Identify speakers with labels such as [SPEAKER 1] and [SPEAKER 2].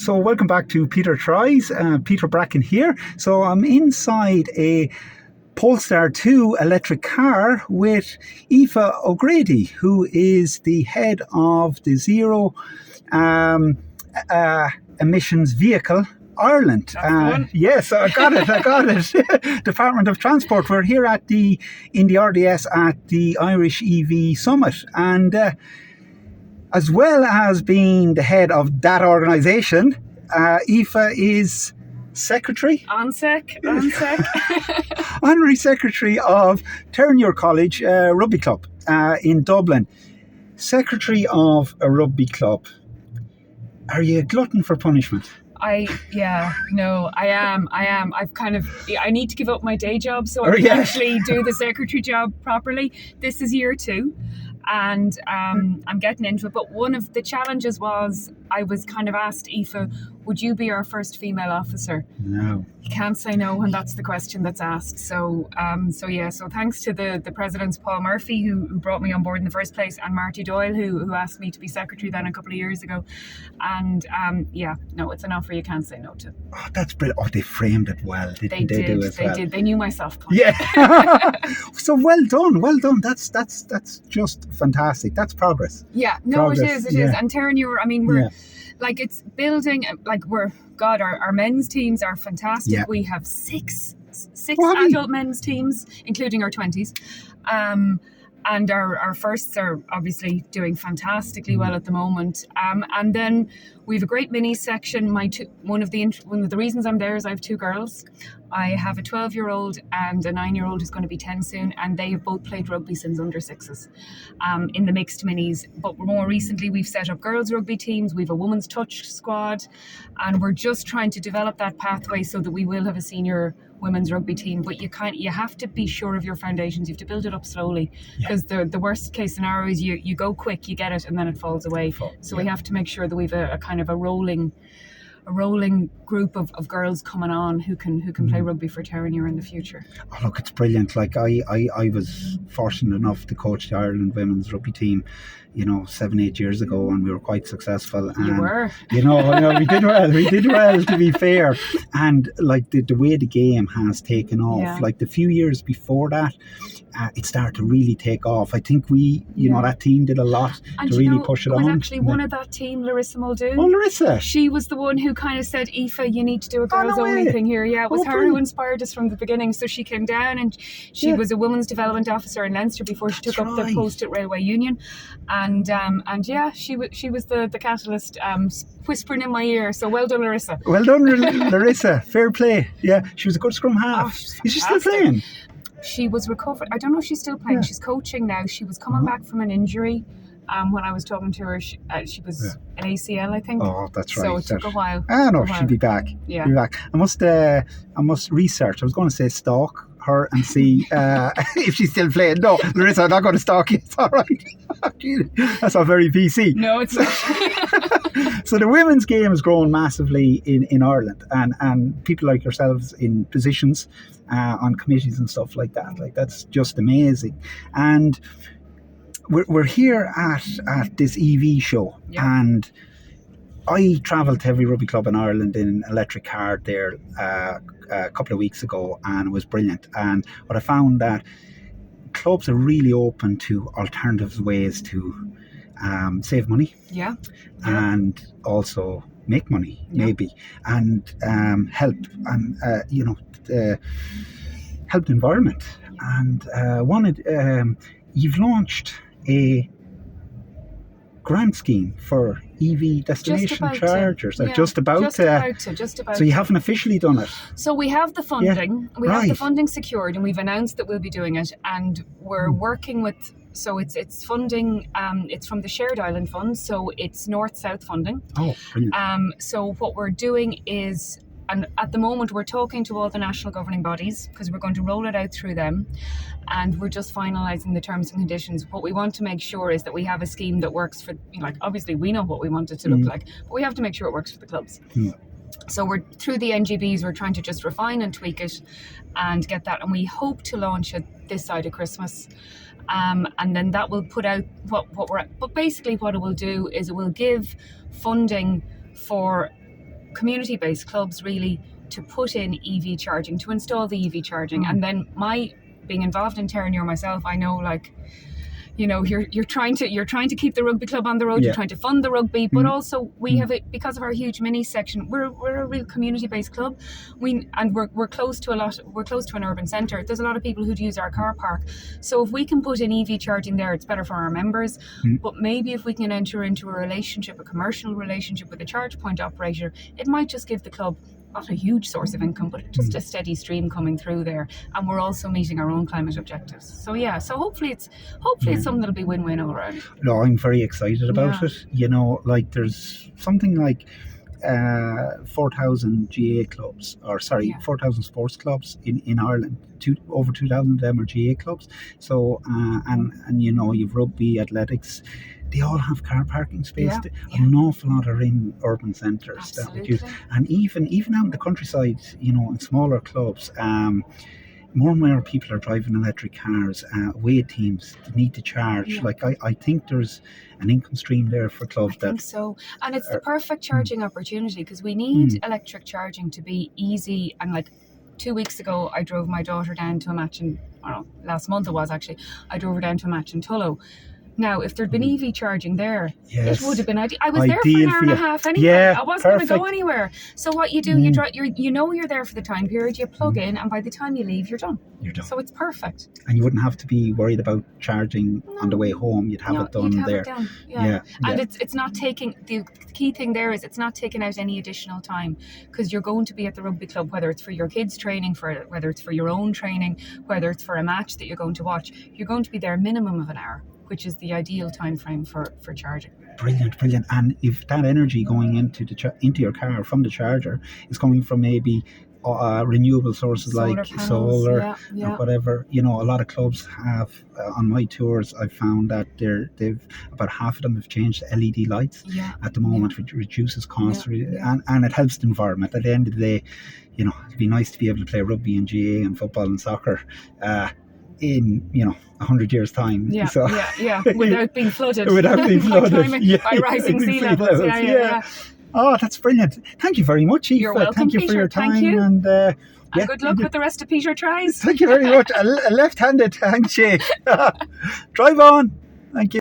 [SPEAKER 1] So welcome back to Peter Tries. Peter Bracken here. So I'm inside a Polestar 2 electric car with Aoife O'Grady, who is the head of the Zero Emissions Vehicle Ireland. Yes, I got it. Department of Transport. We're here in the RDS at the Irish EV Summit, and as well as being the head of that organisation, Aoife is secretary? Honorary secretary of Terenure College Rugby Club in Dublin. Secretary of a rugby club. Are you a glutton for punishment?
[SPEAKER 2] I am. I need to give up my day job so I can actually do the secretary job properly. This is year 2. And I'm getting into it. But one of the challenges was I was kind of asked, Aoife, would you be our first female officer?
[SPEAKER 1] No.
[SPEAKER 2] You can't say no when that's the question that's asked. So thanks to the presidents, Paul Murphy, who brought me on board in the first place, and Marty Doyle, who asked me to be secretary then a couple of years ago. And it's an offer you can't say no to.
[SPEAKER 1] Oh, that's brilliant. Oh, they framed it well. They
[SPEAKER 2] did. They knew my soft point.
[SPEAKER 1] Yeah. So well done. That's just fantastic. That's progress.
[SPEAKER 2] Yeah. No, progress. It is. And Terenure, I mean, we're like, it's building, like our men's teams are fantastic. Yeah. We have six adult men's teams, including our 20s. And our firsts are obviously doing fantastically well at the moment. And then we have a great mini section. One of the reasons I'm there is I have 2 girls. I have a 12-year-old and a 9-year-old who's going to be 10 soon, and they have both played rugby since under 6s in the mixed minis. But more recently, we've set up girls rugby teams. We have a women's touch squad, and we're just trying to develop that pathway so that we will have a senior women's rugby team. But you have to be sure of your foundations. You have to build it up slowly, because the worst case scenario is you go quick, you get it, and then it falls away. So we have to make sure that we've a kind of a rolling group of girls coming on who can play rugby for Terenure in the future.
[SPEAKER 1] Oh, look, it's brilliant. Like I was fortunate enough to coach the Ireland women's rugby team, 7-8 years ago, and we were quite successful. And,
[SPEAKER 2] you were.
[SPEAKER 1] we did well. We did well, to be fair. And like the way the game has taken off, like the few years before that, it started to really take off. I think that team did a lot to really push it on.
[SPEAKER 2] Was actually one of that team, Larissa Muldoon.
[SPEAKER 1] Oh, Larissa.
[SPEAKER 2] She was the one who kind of said, Aoife, you need to do a girls only thing here. Yeah, it was her who inspired us from the beginning. So she came down, and she was a women's development officer in Leinster before she took up the post at Railway Union. And she was the catalyst, whispering in my ear. So well done, Larissa.
[SPEAKER 1] Well done, Larissa. Fair play. Yeah, she was a good scrum half. Is she still playing?
[SPEAKER 2] She was recovered. I don't know if she's still playing. She's coaching now. She was coming back from an injury. When I was talking to her, she was an ACL, I think.
[SPEAKER 1] Oh, that's right.
[SPEAKER 2] So it took a while.
[SPEAKER 1] She'll be back.
[SPEAKER 2] Yeah.
[SPEAKER 1] Be back. I must research. I was going to say stalk her and see if she's still playing. No, Larissa, I'm not going to stalk you. It's all right. That's not very PC.
[SPEAKER 2] No, it's not.
[SPEAKER 1] So the women's game has grown massively in Ireland, and people like yourselves in positions on committees and stuff like that. Like, that's just amazing. And we're here at this EV show, and I travelled to every rugby club in Ireland in an electric car there a couple of weeks ago, and it was brilliant. And what I found that clubs are really open to alternative ways to save money, and also make money, maybe, and help, and help the environment. And you've launched a grant scheme for EV destination chargers. Just about to. So you haven't officially done it.
[SPEAKER 2] So we have the funding. We have the funding secured, and we've announced that we'll be doing it. And we're working with. So it's funding. It's from the Shared Island Fund. So it's north-south funding.
[SPEAKER 1] Oh, brilliant.
[SPEAKER 2] So what we're doing is. And at the moment, we're talking to all the national governing bodies, because we're going to roll it out through them. And we're just finalising the terms and conditions. What we want to make sure is that we have a scheme that works for, obviously we know what we want it to look like, but we have to make sure it works for the clubs. So we're through the NGBs, we're trying to just refine and tweak it and get that. And we hope to launch it this side of Christmas. And then that will put out what we're at. But basically what it will do is it will give funding for community-based clubs really to put in EV charging, to install the EV charging. And then being involved in Terenure myself, I know, like, you know, you're trying to keep the rugby club on the road. You're trying to fund the rugby, but also we have it because of our huge mini section. We're a real community-based club. We're close to an urban centre. There's a lot of people who'd use our car park. So if we can put in EV charging there, it's better for our members. But maybe if we can enter into a commercial relationship with a charge point operator, it might just give the club not a huge source of income, but just a steady stream coming through there. And we're also meeting our own climate objectives. So hopefully it's something that'll be win-win all around.
[SPEAKER 1] No, I'm very excited about it. You know, like there's something like 4,000 GA clubs, 4,000 sports clubs in Ireland. Over 2,000 of them are GA clubs. So and you know, you've rugby, athletics. They all have car parking space. An awful lot are in urban centres that would use. And even out in the countryside, you know, in smaller clubs, more and more people are driving electric cars. Away teams need to charge. Like I think there's an income stream there for clubs.
[SPEAKER 2] I think so, and it's the perfect charging opportunity, because we need electric charging to be easy. And like 2 weeks ago, I drove my daughter down to a match last month it was actually. I drove her down to a match in Tullow. Now, if there'd been EV charging there, it would have been ideal. I was there for an hour and a half anyway. I wasn't going to go anywhere. So what you do, you drive. You're there for the time period. You plug in, and by the time you leave, you're done. So it's perfect.
[SPEAKER 1] And you wouldn't have to be worried about charging on the way home. You'd have it done there.
[SPEAKER 2] And it's not taking. The key thing there is it's not taking out any additional time, because you're going to be at the rugby club, whether it's for your kids' training, whether it's for your own training, whether it's for a match that you're going to watch. You're going to be there a minimum of an hour, which is the ideal time frame for charging. Brilliant.
[SPEAKER 1] And if that energy going into your car from the charger is coming from maybe renewable sources
[SPEAKER 2] solar
[SPEAKER 1] like
[SPEAKER 2] panels,
[SPEAKER 1] solar and whatever, you know, a lot of clubs have on my tours. I found that they've about half of them have changed to LED lights at the moment, which reduces costs and it helps the environment. At the end of the day, you know, it'd be nice to be able to play rugby and GA and football and soccer in, you know, 100 years time.
[SPEAKER 2] Without being flooded. By rising sea levels.
[SPEAKER 1] Oh, that's brilliant. Thank you very much, Aoife.
[SPEAKER 2] You're welcome,
[SPEAKER 1] Thank you
[SPEAKER 2] Peter.
[SPEAKER 1] for your time.
[SPEAKER 2] Thank you.
[SPEAKER 1] And
[SPEAKER 2] good luck with the rest of Peter tries.
[SPEAKER 1] Thank you very much. A left-handed handshake. Drive on. Thank you.